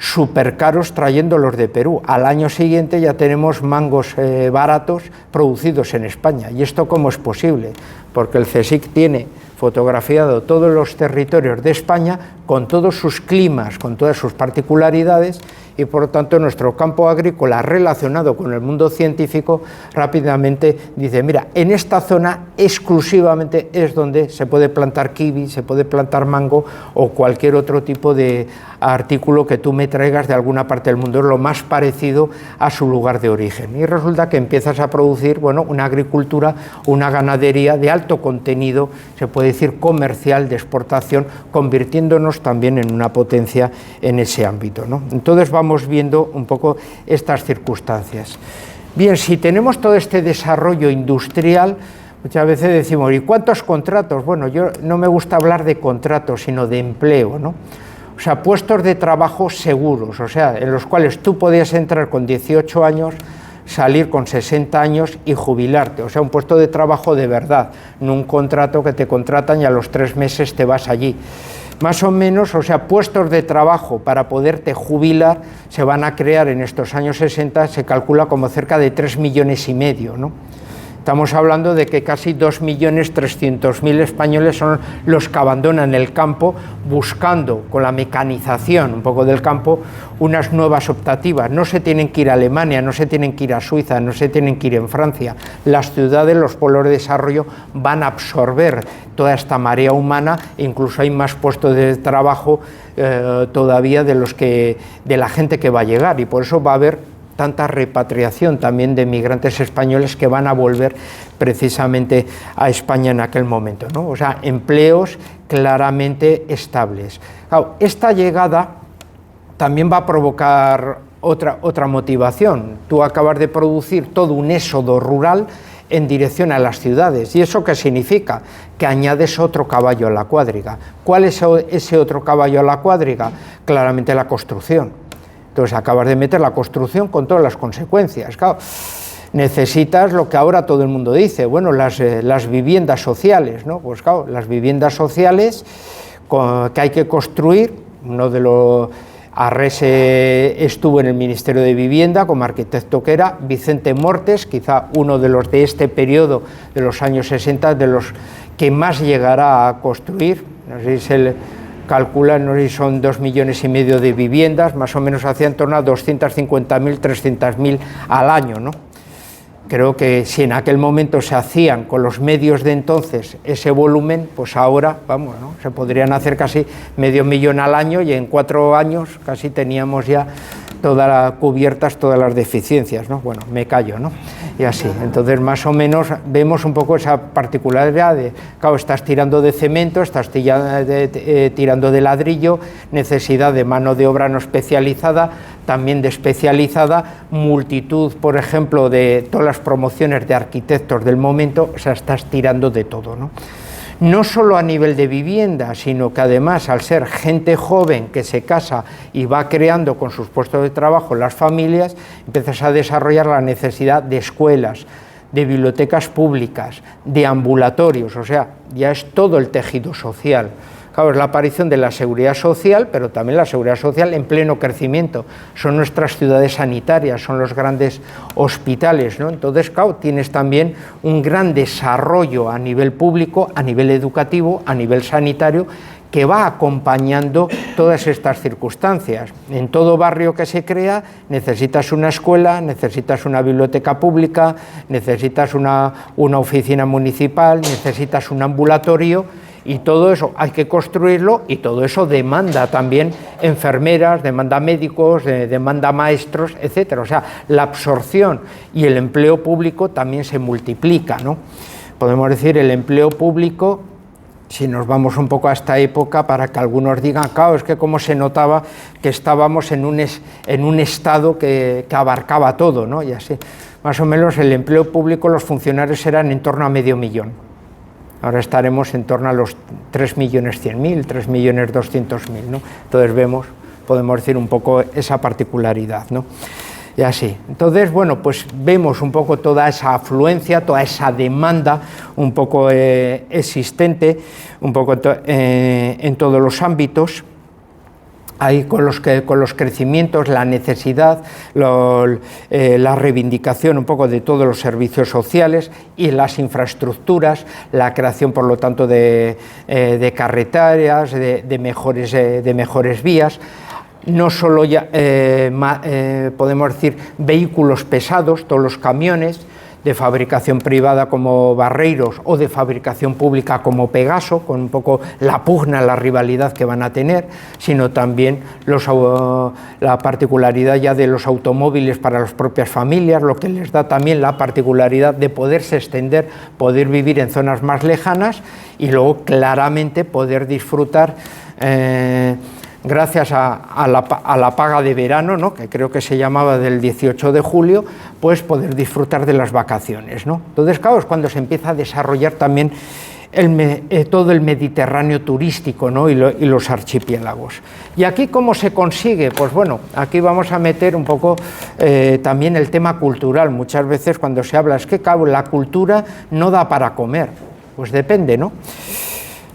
súper caros trayéndolos de Perú. Al año siguiente ya tenemos mangos baratos producidos en España. ¿Y esto cómo es posible? Porque el CSIC tiene fotografiado todos los territorios de España con todos sus climas, con todas sus particularidades, y por lo tanto nuestro campo agrícola relacionado con el mundo científico rápidamente dice, mira, en esta zona exclusivamente es donde se puede plantar kiwi, se puede plantar mango o cualquier otro tipo de artículo que tú me traigas de alguna parte del mundo, es lo más parecido a su lugar de origen. Y resulta que empiezas a producir, bueno, una agricultura, una ganadería de alto contenido, se puede decir comercial, de exportación, convirtiéndonos también en una potencia en ese ámbito, ¿no? Entonces vamos viendo un poco estas circunstancias. Bien, si tenemos todo este desarrollo industrial, muchas veces decimos, ¿y cuántos contratos? Bueno, yo no me gusta hablar de contratos, sino de empleo, ¿no? O sea, puestos de trabajo seguros, o sea, en los cuales tú podías entrar con 18 años, salir con 60 años y jubilarte, o sea, un puesto de trabajo de verdad, no un contrato que te contratan y a los 3 meses te vas allí. Más o menos, o sea, puestos de trabajo para poderte jubilar se van a crear en estos años 60, se calcula como cerca de 3,5 millones, ¿no? Estamos hablando de que casi 2.300.000 españoles son los que abandonan el campo buscando, con la mecanización un poco del campo, unas nuevas optativas. No se tienen que ir a Alemania, no se tienen que ir a Suiza, no se tienen que ir en Francia. Las ciudades, los polos de desarrollo van a absorber toda esta marea humana, e incluso hay más puestos de trabajo todavía de la gente que va a llegar, y por eso va a haber tanta repatriación también de migrantes españoles que van a volver precisamente a España en aquel momento, ¿no? O sea, empleos claramente estables. Claro, esta llegada también va a provocar otra motivación. Tú acabas de producir todo un éxodo rural en dirección a las ciudades. ¿Y eso qué significa? Que añades otro caballo a la cuadriga. ¿Cuál es ese otro caballo a la cuadriga? Claramente la construcción. Entonces acabas de meter la construcción con todas las consecuencias. Claro, necesitas lo que ahora todo el mundo dice, bueno, las viviendas sociales, ¿no? Pues claro, las viviendas sociales que hay que construir, Arrese estuvo en el Ministerio de Vivienda como arquitecto que era, Vicente Mortes, quizá uno de los de este periodo de los años 60, de los que más llegará a construir, no sé si calculan, no sé si son 2,5 millones de viviendas, más o menos hacía en torno a 250.000, 300.000 al año, ¿no? Creo que si en aquel momento se hacían con los medios de entonces ese volumen, pues ahora, vamos, ¿no? Se podrían hacer casi 500.000 al año, y en 4 años casi teníamos ya cubiertas todas las deficiencias, ¿no? Bueno, me callo, ¿no? Y así, entonces más o menos vemos un poco esa particularidad de, claro, estás tirando de cemento, estás tirando de ladrillo, necesidad de mano de obra no especializada, también de especializada, multitud, por ejemplo, de todas las promociones de arquitectos del momento, o sea, estás tirando de todo, ¿no? No solo a nivel de vivienda, sino que además, al ser gente joven que se casa y va creando con sus puestos de trabajo las familias, empiezas a desarrollar la necesidad de escuelas, de bibliotecas públicas, de ambulatorios, o sea, ya es todo el tejido social. Claro, es la aparición de la seguridad social, pero también la seguridad social en pleno crecimiento. Son nuestras ciudades sanitarias, son los grandes hospitales, ¿no? Entonces, claro, tienes también un gran desarrollo a nivel público, a nivel educativo, a nivel sanitario, que va acompañando todas estas circunstancias. En todo barrio que se crea necesitas una escuela, necesitas una biblioteca pública, necesitas una oficina municipal, necesitas un ambulatorio, y todo eso hay que construirlo, y todo eso demanda también enfermeras, demanda médicos, demanda maestros, etcétera. O sea, la absorción y el empleo público también se multiplica, ¿no? Podemos decir el empleo público, si nos vamos un poco a esta época, para que algunos digan, claro, es que como se notaba que estábamos en un estado que abarcaba todo, ¿no? Y así, más o menos el empleo público, los funcionarios eran en torno a 500.000. Ahora estaremos en torno a los 3.100.000, 3.200.000, ¿no? Entonces podemos decir un poco esa particularidad, ¿no? Y así. Entonces, bueno, pues vemos un poco toda esa afluencia, toda esa demanda un poco existente, un poco en todos los ámbitos. ahí con los crecimientos, la necesidad, la reivindicación un poco de todos los servicios sociales y las infraestructuras, la creación, por lo tanto, de carreteras, de mejores vías. No solo ya, podemos decir vehículos pesados, todos los camiones, de fabricación privada como Barreiros o de fabricación pública como Pegaso, con un poco la pugna, la rivalidad que van a tener, sino también la particularidad ya de los automóviles para las propias familias, lo que les da también la particularidad de poderse extender, poder vivir en zonas más lejanas y luego claramente poder disfrutar gracias a la paga de verano, ¿no?, que creo que se llamaba del 18 de julio, pues poder disfrutar de las vacaciones, ¿no? Entonces, claro, es cuando se empieza a desarrollar también todo el Mediterráneo turístico, ¿no?, y los archipiélagos. ¿Y aquí cómo se consigue? Pues bueno, aquí vamos a meter un poco también el tema cultural. Muchas veces cuando se habla, es que claro, la cultura no da para comer. Pues depende, ¿no?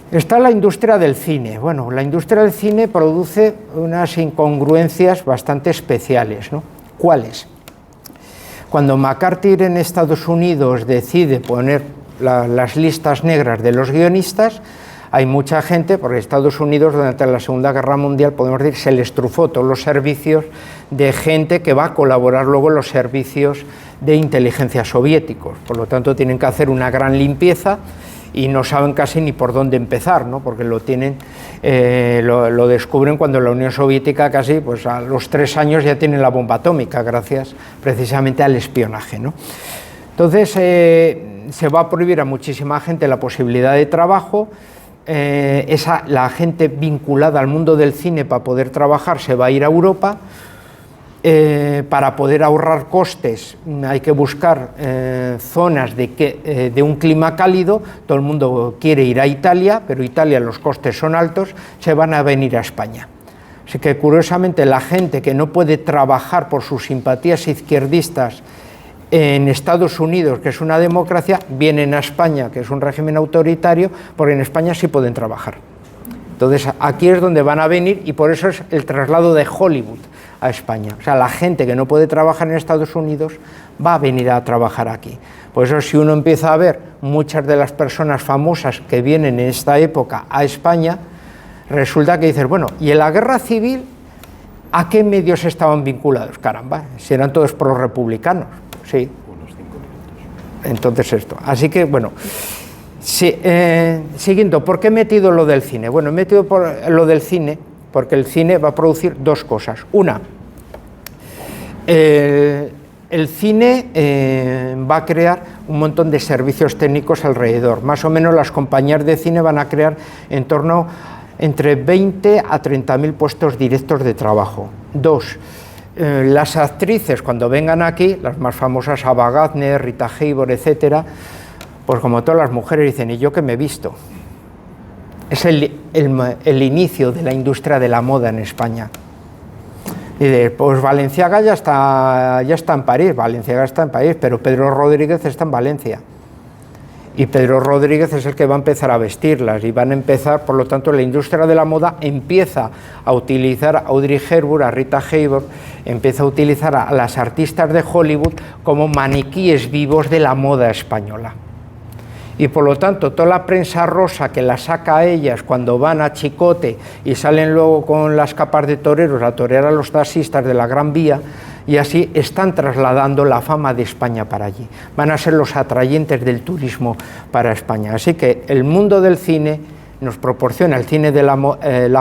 Está la industria del cine. Bueno, la industria del cine produce unas incongruencias bastante especiales, ¿no? ¿Cuáles? Cuando McCarthy en Estados Unidos decide poner las listas negras de los guionistas, hay mucha gente, porque Estados Unidos durante la Segunda Guerra Mundial, podemos decir, se les trufó todos los servicios de gente que va a colaborar luego en los servicios de inteligencia soviéticos. Por lo tanto, tienen que hacer una gran limpieza y no saben casi ni por dónde empezar, ¿no?, porque lo descubren cuando la Unión Soviética casi, pues a los 3 años ya tiene la bomba atómica, gracias precisamente al espionaje, ¿no? Entonces se va a prohibir a muchísima gente la posibilidad de trabajo. La gente vinculada al mundo del cine para poder trabajar se va a ir a Europa. Para poder ahorrar costes hay que buscar zonas de un clima cálido. Todo el mundo quiere ir a Italia, pero Italia los costes son altos, se van a venir a España. Así que curiosamente la gente que no puede trabajar por sus simpatías izquierdistas en Estados Unidos, que es una democracia, vienen a España, que es un régimen autoritario, porque en España sí pueden trabajar. Entonces aquí es donde van a venir y por eso es el traslado de Hollywood a España. O sea, la gente que no puede trabajar en Estados Unidos va a venir a trabajar aquí. Por eso si uno empieza a ver muchas de las personas famosas que vienen en esta época a España, resulta que dices, bueno, ¿y en la guerra civil a qué medios estaban vinculados? Caramba, si eran todos prorrepublicanos, sí. Entonces esto. Así que, bueno, sí, siguiendo, ¿por qué he metido lo del cine? Bueno, he metido lo del cine porque el cine va a producir dos cosas. Una, el cine va a crear un montón de servicios técnicos alrededor. Más o menos las compañías de cine van a crear en torno entre 20 a 30.000 puestos directos de trabajo. Dos, las actrices cuando vengan aquí, las más famosas, Ava Gardner, Rita Hayworth, etcétera, pues como todas las mujeres dicen, ¿y yo qué me he visto? Es el inicio de la industria de la moda en España. Y pues Balenciaga ya está en París, Balenciaga está en París, pero Pedro Rodríguez está en Valencia. Y Pedro Rodríguez es el que va a empezar a vestirlas y van a empezar, por lo tanto, la industria de la moda empieza a utilizar a Audrey Hepburn, a Rita Hayworth, empieza a utilizar a las artistas de Hollywood como maniquíes vivos de la moda española. Y por lo tanto, toda la prensa rosa que la saca a ellas cuando van a Chicote y salen luego con las capas de toreros a torear a los taxistas de la Gran Vía, y así están trasladando la fama de España para allí. Van a ser los atrayentes del turismo para España. Así que el mundo del cine nos proporciona el cine de la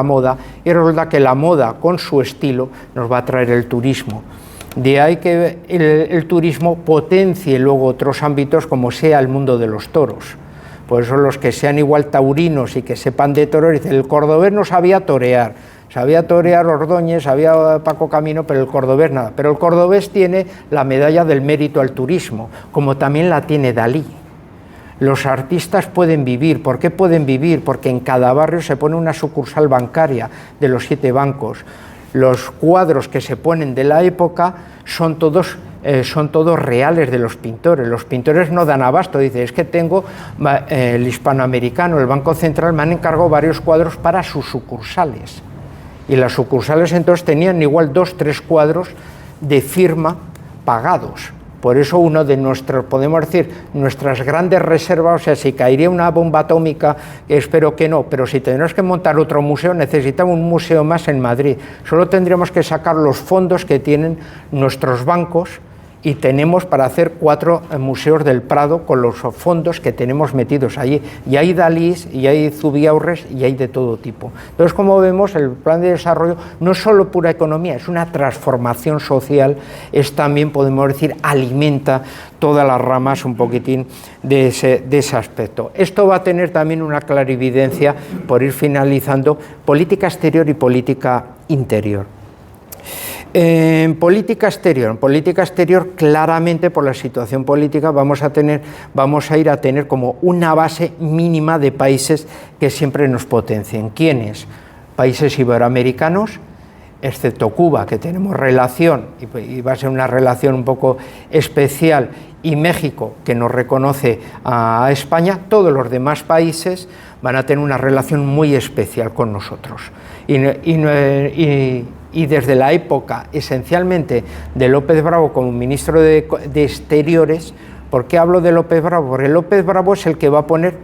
moda, y resulta que la moda con su estilo nos va a traer el turismo. De ahí que el turismo potencie luego otros ámbitos como sea el mundo de los toros. Por eso los que sean igual taurinos y que sepan de toros, dicen, el cordobés no sabía torear Ordóñez, sabía Paco Camino, pero el cordobés nada. Pero el cordobés tiene la medalla del mérito al turismo, como también la tiene Dalí. Los artistas pueden vivir. ¿Por qué pueden vivir? Porque en cada barrio se pone una sucursal bancaria de los 7 bancos. Los cuadros que se ponen de la época son todos reales de los pintores. Los pintores no dan abasto. Dice, es que tengo el Hispanoamericano, el Banco Central, me han encargado varios cuadros para sus sucursales. Y las sucursales entonces tenían igual 2, 3 cuadros de firma pagados. Por eso uno de nuestros, podemos decir, nuestras grandes reservas, o sea, si caería una bomba atómica, espero que no, pero si tenemos que montar otro museo, necesitamos un museo más en Madrid. Solo tendríamos que sacar los fondos que tienen nuestros bancos y tenemos para hacer 4 museos del Prado con los fondos que tenemos metidos allí. Y hay Dalís, y hay Zubiaurres, y hay de todo tipo. Entonces, como vemos, el plan de desarrollo no es solo pura economía, es una transformación social, es también, podemos decir, alimenta todas las ramas un poquitín de ese aspecto. Esto va a tener también una clarividencia, por ir finalizando, política exterior y política interior. En política exterior claramente por la situación política vamos a ir a tener como una base mínima de países que siempre nos potencien. ¿Quiénes? Países iberoamericanos, excepto Cuba, que tenemos relación, y va a ser una relación un poco especial, y México, que nos reconoce a España. Todos los demás países van a tener una relación muy especial con nosotros. Y desde la época, esencialmente, de López Bravo como ministro de Exteriores, ¿por qué hablo de López Bravo? Porque López Bravo es el que va a poner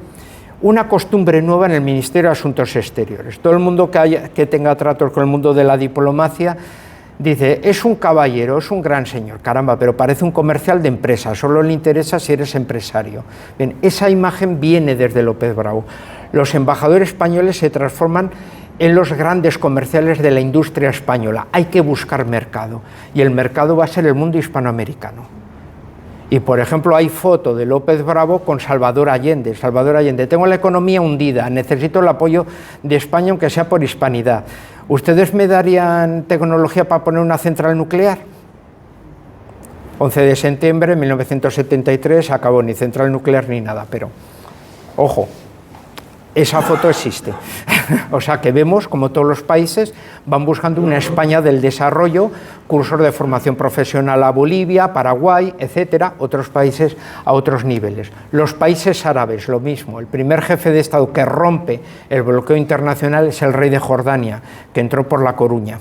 una costumbre nueva en el Ministerio de Asuntos Exteriores. Todo el mundo que tenga tratos con el mundo de la diplomacia dice, es un caballero, es un gran señor, caramba, pero parece un comercial de empresa, solo le interesa si eres empresario. Bien, esa imagen viene desde López Bravo. Los embajadores españoles se transforman en los grandes comerciales de la industria española. Hay que buscar mercado, y el mercado va a ser el mundo hispanoamericano. Y, por ejemplo, hay foto de López Bravo con Salvador Allende. Salvador Allende, tengo la economía hundida, necesito el apoyo de España, aunque sea por hispanidad. ¿Ustedes me darían tecnología para poner una central nuclear? 11 de septiembre de 1973, acabó ni central nuclear ni nada, pero, ojo, esa foto existe. O sea que vemos como todos los países van buscando una España del desarrollo, cursos de formación profesional a Bolivia, Paraguay, etcétera, otros países a otros niveles. Los países árabes, lo mismo. El primer jefe de Estado que rompe el bloqueo internacional es el rey de Jordania, que entró por La Coruña,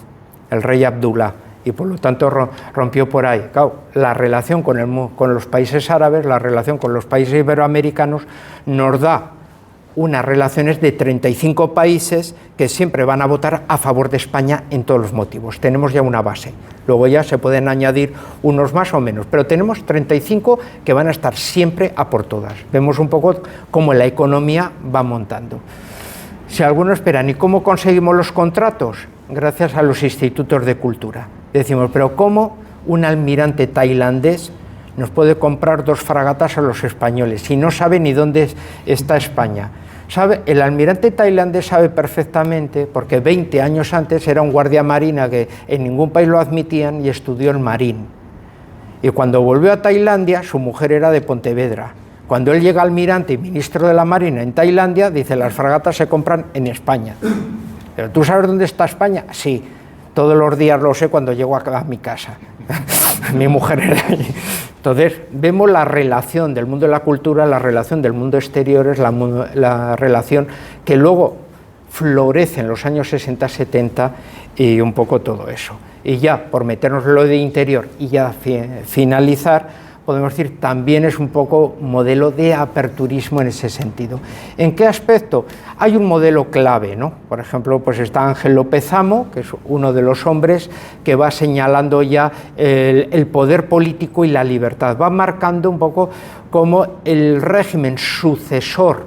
el rey Abdullah, y por lo tanto rompió por ahí. Claro, la relación con los países árabes, la relación con los países iberoamericanos nos da unas relaciones de 35 países que siempre van a votar a favor de España en todos los motivos. Tenemos ya una base, luego ya se pueden añadir unos más o menos, pero tenemos 35 que van a estar siempre a por todas. Vemos un poco cómo la economía va montando. Si algunos esperan, ¿y cómo conseguimos los contratos? Gracias a los institutos de cultura. Decimos, pero ¿cómo un almirante tailandés nos puede comprar 2 fragatas a los españoles si no sabe ni dónde está España? El almirante tailandés sabe perfectamente, porque 20 años antes era un guardia marina que en ningún país lo admitían y estudió el Marín. Y cuando volvió a Tailandia, su mujer era de Pontevedra. Cuando él llega almirante y ministro de la Marina en Tailandia, dice, las fragatas se compran en España. ¿Pero tú sabes dónde está España? Sí, todos los días lo sé cuando llego a mi casa. Mi mujer era allí. Entonces, vemos la relación del mundo de la cultura, la relación del mundo exterior, es la relación que luego florece en los años 60-70 y un poco todo eso. Y ya, por meternos lo de interior y ya finalizar, podemos decir, también es un poco modelo de aperturismo en ese sentido. ¿En qué aspecto? Hay un modelo clave, ¿no? Por ejemplo, pues está Ángel López Amo, que es uno de los hombres que va señalando ya el poder político y la libertad. Va marcando un poco como el régimen sucesor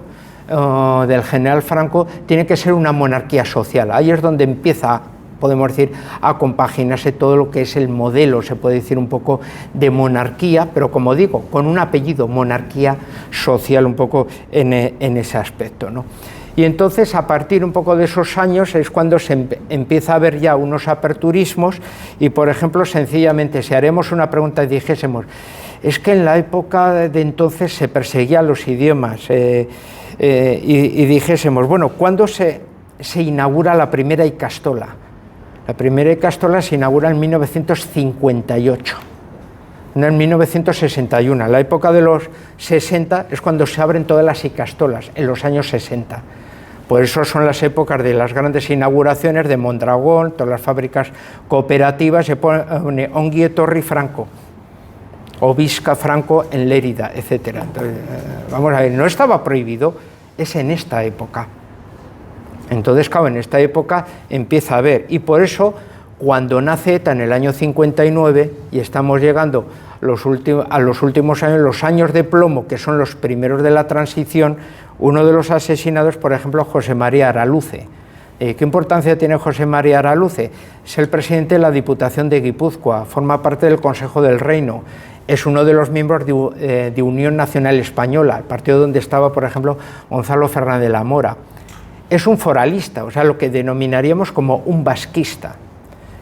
del general Franco tiene que ser una monarquía social. Ahí es donde empieza, podemos decir, a compaginarse todo lo que es el modelo, se puede decir un poco de monarquía, pero como digo, con un apellido, monarquía social, un poco en ese aspecto, ¿no? Y entonces, a partir un poco de esos años, es cuando se empieza a ver ya unos aperturismos y, por ejemplo, sencillamente, si haremos una pregunta y dijésemos, es que en la época de entonces se perseguían los idiomas, y dijésemos, bueno, ¿cuándo se inaugura la primera Ikastola? La primera Ikastola se inaugura en 1958, no en 1961. La época de los 60 es cuando se abren todas las Ikastolas, en los años 60. Por eso son las épocas de las grandes inauguraciones de Mondragón, todas las fábricas cooperativas, se pone Ongi Etorri Franco, o Visca Franco en Lérida, etc. Entonces, vamos a ver, no estaba prohibido, es en esta época. Entonces, claro, en esta época empieza a haber, y por eso, cuando nace ETA en el año 59, y estamos llegando a los últimos años, los años de plomo, que son los primeros de la transición, uno de los asesinados, por ejemplo, José María Araluce. ¿Qué importancia tiene José María Araluce? Es el presidente de la Diputación de Guipúzcoa, forma parte del Consejo del Reino, es uno de los miembros de Unión Nacional Española, el partido donde estaba, por ejemplo, Gonzalo Fernández de la Mora. Es un foralista, o sea, lo que denominaríamos como un basquista.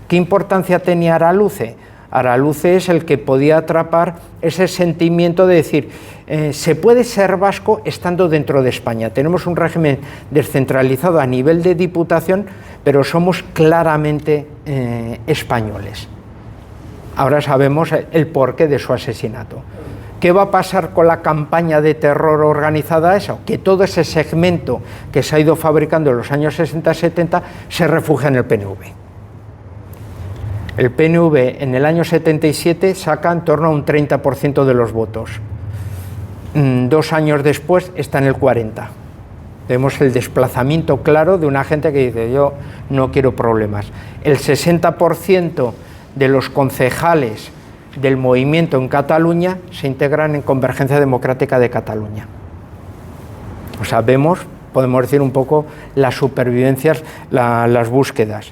¿Qué importancia tenía Araluce? Araluce es el que podía atrapar ese sentimiento de decir, se puede ser vasco estando dentro de España. Tenemos un régimen descentralizado a nivel de diputación, pero somos claramente españoles. Ahora sabemos el porqué de su asesinato. ¿Qué va a pasar con la campaña de terror organizada? Eso, que todo ese segmento que se ha ido fabricando en los años 60-70 se refugia en el PNV. El PNV en el año 77 saca en torno a un 30% de los votos. 2 años después está en el 40%. Vemos el desplazamiento claro de una gente que dice, yo no quiero problemas. El 60% de los concejales del movimiento en Cataluña se integran en Convergencia Democrática de Cataluña. O sea, vemos, podemos decir un poco las supervivencias, las búsquedas.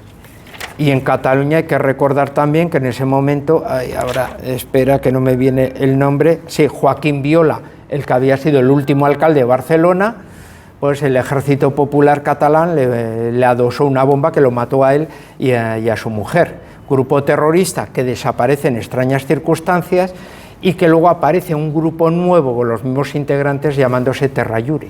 Y en Cataluña hay que recordar también que en ese momento, ahora espera que no me viene el nombre, sí, Joaquín Viola, el que había sido el último alcalde de Barcelona, pues el Ejército Popular catalán le adosó una bomba que lo mató a él y a su mujer. Grupo terrorista que desaparece en extrañas circunstancias y que luego aparece un grupo nuevo con los mismos integrantes llamándose Terrayure.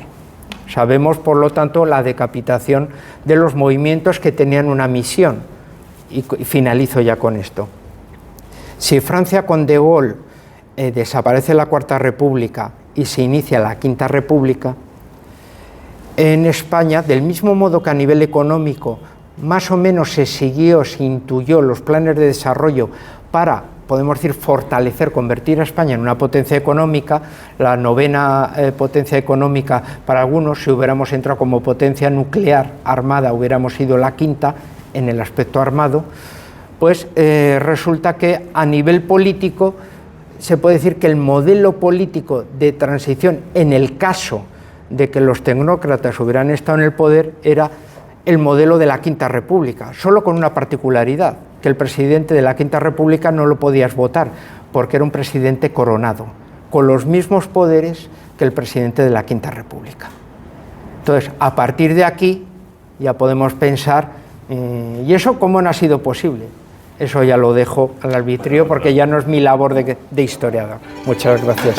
Sabemos, por lo tanto, la decapitación de los movimientos que tenían una misión. Y finalizo ya con esto. Si Francia con De Gaulle desaparece la Cuarta República y se inicia la Quinta República, en España, del mismo modo que a nivel económico, más o menos se siguió, se intuyó los planes de desarrollo para, podemos decir, fortalecer, convertir a España en una potencia económica, la 9ª potencia económica para algunos, si hubiéramos entrado como potencia nuclear armada, hubiéramos sido la 5ª en el aspecto armado, pues resulta que a nivel político se puede decir que el modelo político de transición, en el caso de que los tecnócratas hubieran estado en el poder, era el modelo de la Quinta República, solo con una particularidad, que el presidente de la Quinta República no lo podías votar, porque era un presidente coronado, con los mismos poderes que el presidente de la Quinta República. Entonces, a partir de aquí, ya podemos pensar, ¿y eso cómo no ha sido posible? Eso ya lo dejo al arbitrio, porque ya no es mi labor de historiador. Muchas gracias.